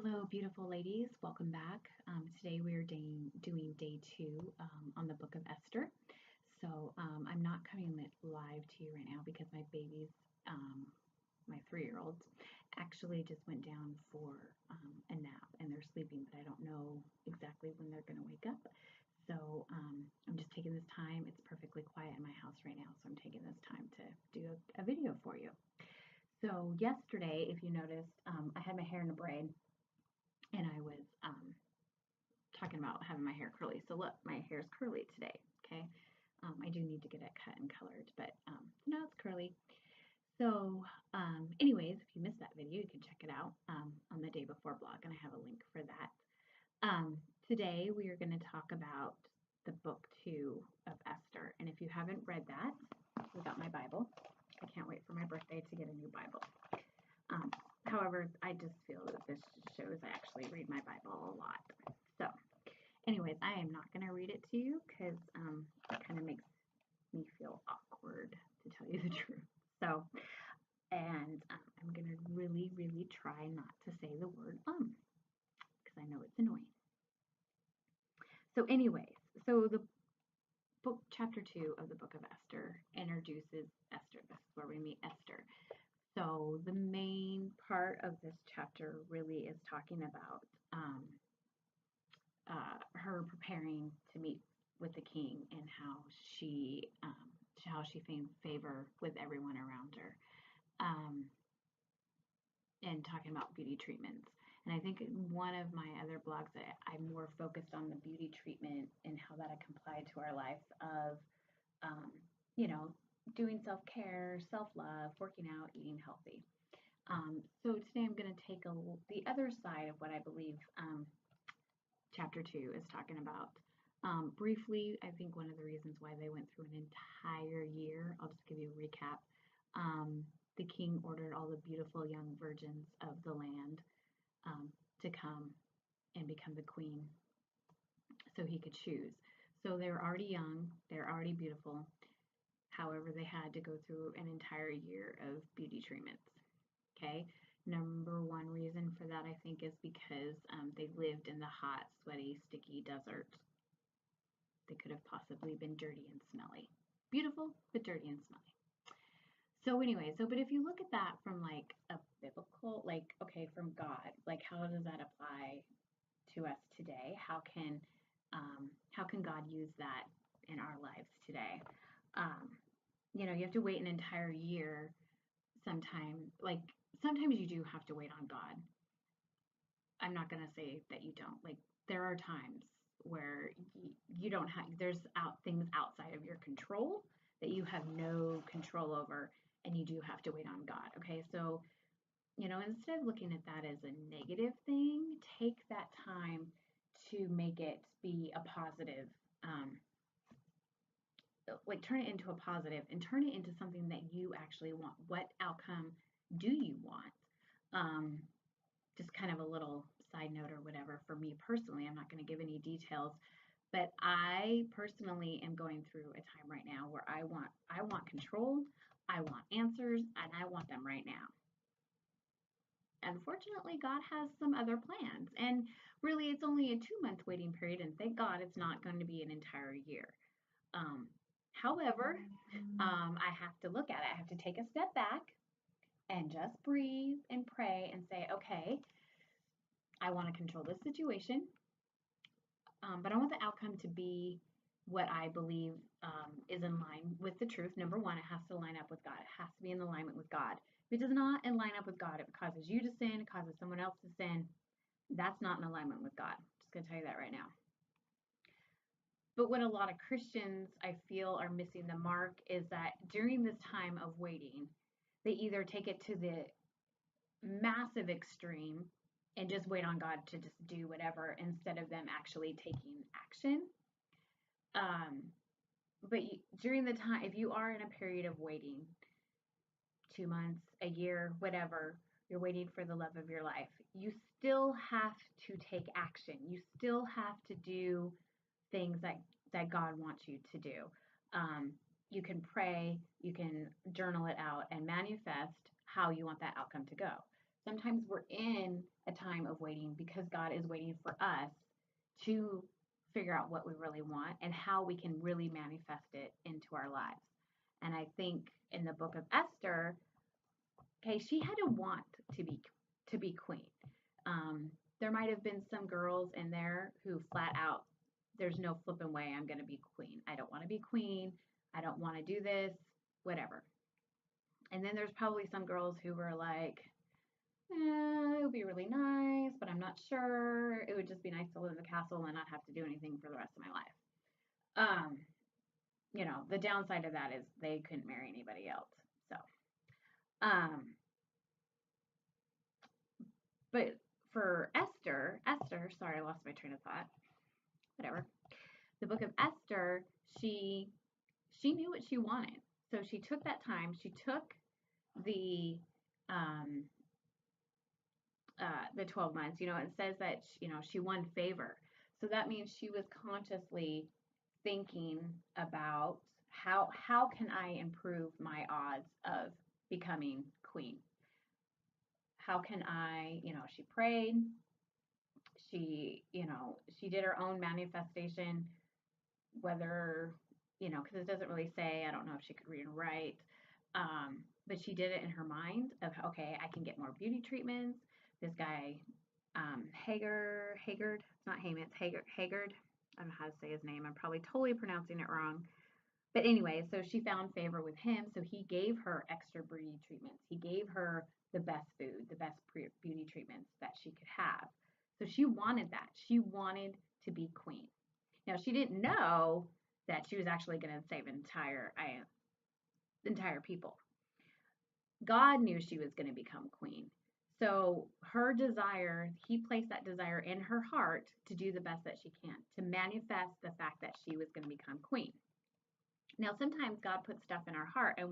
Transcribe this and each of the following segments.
Hello, beautiful ladies. Welcome back. Today we are doing day two on the book of Esther. I'm not coming live to you right now because my babies, my 3-year-olds, actually just went down for a nap and they're sleeping, but I don't know exactly when they're going to wake up. I'm just taking this time. It's perfectly quiet in my house right now, so I'm taking this time to do a video for you. So yesterday, if you noticed, I had my hair in a braid and I was talking about having my hair curly. So look, my hair is curly today. Okay, I do need to get it cut and colored, but now it's curly. Anyways, if you missed that video, you can check it out on the day before blog, and I have a link for that. Today we are going to talk about the book 2 of Esther, and if you haven't read that, we got my Bible. I can't wait for my birthday to get a new Bible. However, I just feel that this shows I actually read my Bible a lot. So, anyways, I am not going to read it to you because it kind of makes me feel awkward, to tell you the truth. I'm going to really, really try not to say the word because I know it's annoying. So, anyways, the book, chapter 2 of the book of Esther introduces Esther. This is where we meet Esther. So the main part of this chapter really is talking about her preparing to meet with the king and how she found favor with everyone around her, and talking about beauty treatments. And I think in one of my other blogs, I'm more focused on the beauty treatment and how that applies to our life of, you know, doing self-care, self-love, working out, eating healthy. So today I'm going to take the other side of what I believe chapter 2 is talking about. Briefly, I think one of the reasons why they went through an entire year, I'll just give you a recap. The king ordered all the beautiful young virgins of the land to come and become the queen so he could choose. So they were already young, they're already beautiful. However, they had to go through an entire year of beauty treatments. Okay, number one reason for that, I think, is because they lived in the hot, sweaty, sticky desert. They could have possibly been dirty and smelly. Beautiful, but dirty and smelly. But if you look at that from like a biblical, like, okay, from God, like, how does that apply to us today? How can God use that in our lives today? You have to wait an entire year sometimes you do have to wait on God. I'm not going to say that you don't. Like, there are times where you don't have, things outside of your control that you have no control over, and you do have to wait on God. Okay, so, instead of looking at that as a negative thing, take that time to make it be a positive, like turn it into a positive and turn it into something that you actually want. What outcome do you want? Just kind of a little side note or whatever for me personally. I'm not going to give any details, but I personally am going through a time right now where I want control, I want answers, and I want them right now. Unfortunately, God has some other plans, and really it's only a 2-month waiting period, and thank God it's not going to be an entire year. However, I have to look at it. I have to take a step back and just breathe and pray and say, okay, I want to control this situation, but I want the outcome to be what I believe is in line with the truth. Number one, it has to line up with God. It has to be in alignment with God. If it does not line up with God, if it causes you to sin, it causes someone else to sin, that's not in alignment with God. I'm just going to tell you that right now. But what a lot of Christians, I feel, are missing the mark is that during this time of waiting, they either take it to the massive extreme and just wait on God to just do whatever instead of them actually taking action. But during the time, if you are in a period of waiting, 2 months, a year, whatever, you're waiting for the love of your life, you still have to take action. You still have to do things that God wants you to do. You can pray, you can journal it out and manifest how you want that outcome to go. Sometimes we're in a time of waiting because God is waiting for us to figure out what we really want and how we can really manifest it into our lives. And I think in the book of Esther, okay, she had to want to be to be queen. Um, there might have been some girls in there who flat out, there's no flipping way I'm going to be queen. I don't want to be queen. I don't want to do this, whatever. And then there's probably some girls who were like, it would be really nice, but I'm not sure. It would just be nice to live in the castle and not have to do anything for the rest of my life. Um, the downside of that is they couldn't marry anybody else. So, um, but for Esther, sorry, I lost my train of thought. Whatever. The book of Esther, she she knew what she wanted. So she took that time. She took the um, the 12 months. It says that she won favor. So that means she was consciously thinking about how can I improve my odds of becoming queen? How can I, she prayed, she did her own manifestation, whether, because it doesn't really say, I don't know if she could read and write, but she did it in her mind of, okay, I can get more beauty treatments. This guy, Haggard, it's not Heyman, it's Haggard. I don't know how to say his name. I'm probably totally pronouncing it wrong. But anyway, so she found favor with him. So he gave her extra beauty treatments. He gave her the best food, the best beauty treatments that she could have. So she wanted that. She wanted to be queen. Now she didn't know that she was actually going to save entire people. God knew she was going to become queen. So her desire, he placed that desire in her heart to do the best that she can, to manifest the fact that she was going to become queen. Now, sometimes God puts stuff in our heart and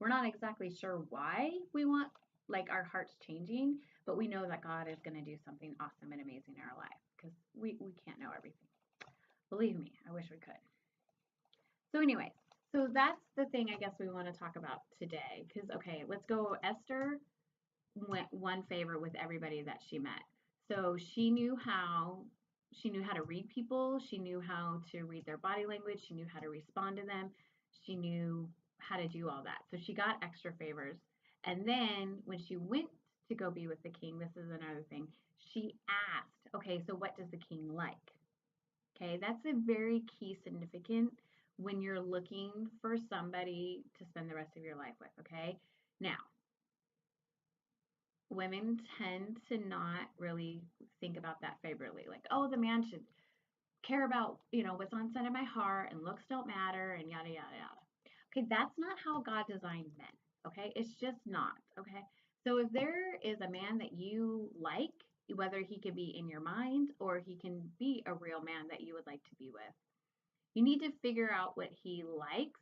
we're not exactly sure why we want, like, our hearts changing, but we know that God is going to do something awesome and amazing in our life because we can't know everything. Believe me, I wish we could. So, anyways, so that's the thing I guess we want to talk about today because, okay, let's go. Esther went one favor with everybody that she met. So she knew how to read people, she knew how to read their body language, she knew how to respond to them, she knew how to do all that. So she got extra favors. And then when she went to go be with the king, this is another thing. She asked, okay, so what does the king like? Okay, that's a very key significant when you're looking for somebody to spend the rest of your life with, okay? Now, women tend to not really think about that favorably. Like, oh, the man should care about, what's on the of my heart and looks don't matter and yada, yada, yada. Okay, that's not how God designed men. Okay, it's just not. Okay, so if there is a man that you like, whether he can be in your mind or he can be a real man that you would like to be with, you need to figure out what he likes,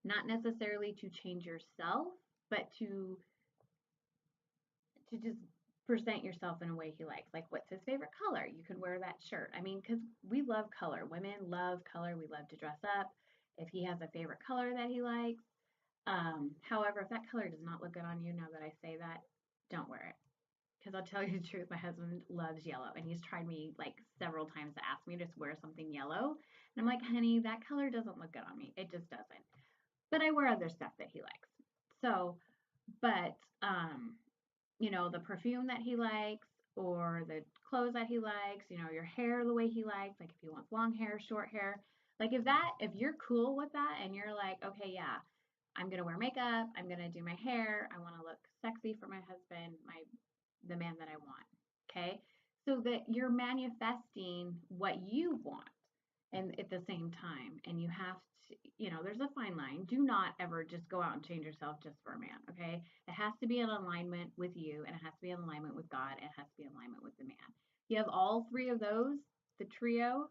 not necessarily to change yourself, but to just present yourself in a way he likes. Like, what's his favorite color? You can wear that shirt. I mean, because we love color. Women love color. We love to dress up. If he has a favorite color that he likes, however, if that color does not look good on you, now that I say that, don't wear it. Because I'll tell you the truth, my husband loves yellow, and he's tried me like several times to ask me to wear something yellow. And I'm like, honey, that color doesn't look good on me. It just doesn't. But I wear other stuff that he likes. So, but the perfume that he likes or the clothes that he likes, your hair the way he likes, like if he wants long hair, short hair. Like if you're cool with that and you're like, okay, yeah, I'm gonna wear makeup, I'm gonna do my hair, I want to look sexy for my husband, the man that I want. Okay? So that you're manifesting what you want and at the same time. And you have to, there's a fine line. Do not ever just go out and change yourself just for a man. Okay? It has to be in alignment with you, and it has to be in alignment with God, and it has to be in alignment with the man. You have all three of those, the trio,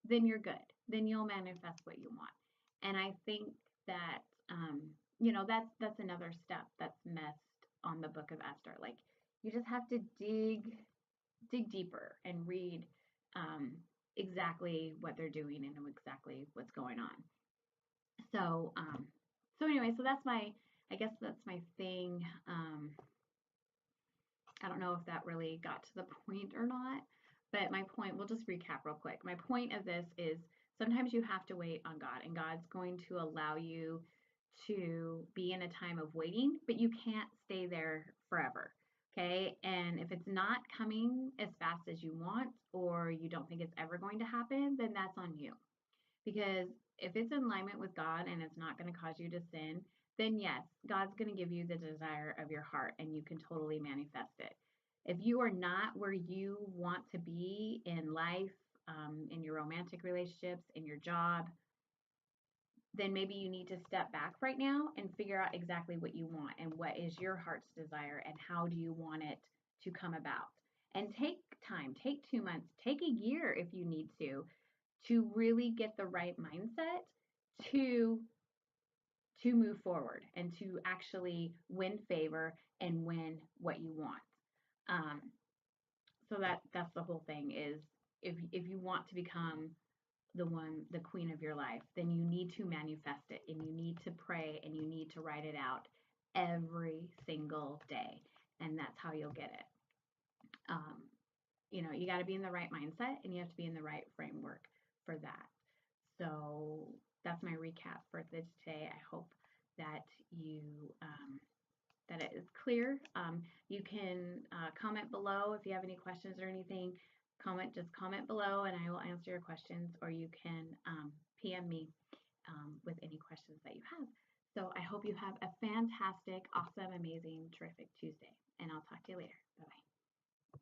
then you're good. Then you'll manifest what you want. And I think that that's another step that's missed on the book of Esther. Like, you just have to dig deeper and read um, exactly what they're doing and exactly what's going on. So so anyway, so I guess that's my thing I don't know if that really got to the point or not, but my point, we'll just recap real quick. My point of this is sometimes you have to wait on God, and God's going to allow you to be in a time of waiting, but you can't stay there forever. Okay. And if it's not coming as fast as you want, or you don't think it's ever going to happen, then that's on you. Because if it's in alignment with God and it's not going to cause you to sin, then yes, God's going to give you the desire of your heart and you can totally manifest it. If you are not where you want to be in life, in your romantic relationships, in your job, then maybe you need to step back right now and figure out exactly what you want and what is your heart's desire and how do you want it to come about. And take time, take 2 months, take a year if you need to really get the right mindset to to move forward and to actually win favor and win what you want. Um, so that's the whole thing is if you want to become the queen of your life, then you need to manifest it and you need to pray and you need to write it out every single day. And that's how you'll get it. Um, you got to be in the right mindset and you have to be in the right framework for that. So that's my recap for this today. I hope that you that it is clear. You can comment below if you have any questions or anything. Just comment below, and I will answer your questions. Or you can PM me with any questions that you have. So I hope you have a fantastic, awesome, amazing, terrific Tuesday, and I'll talk to you later. Bye bye.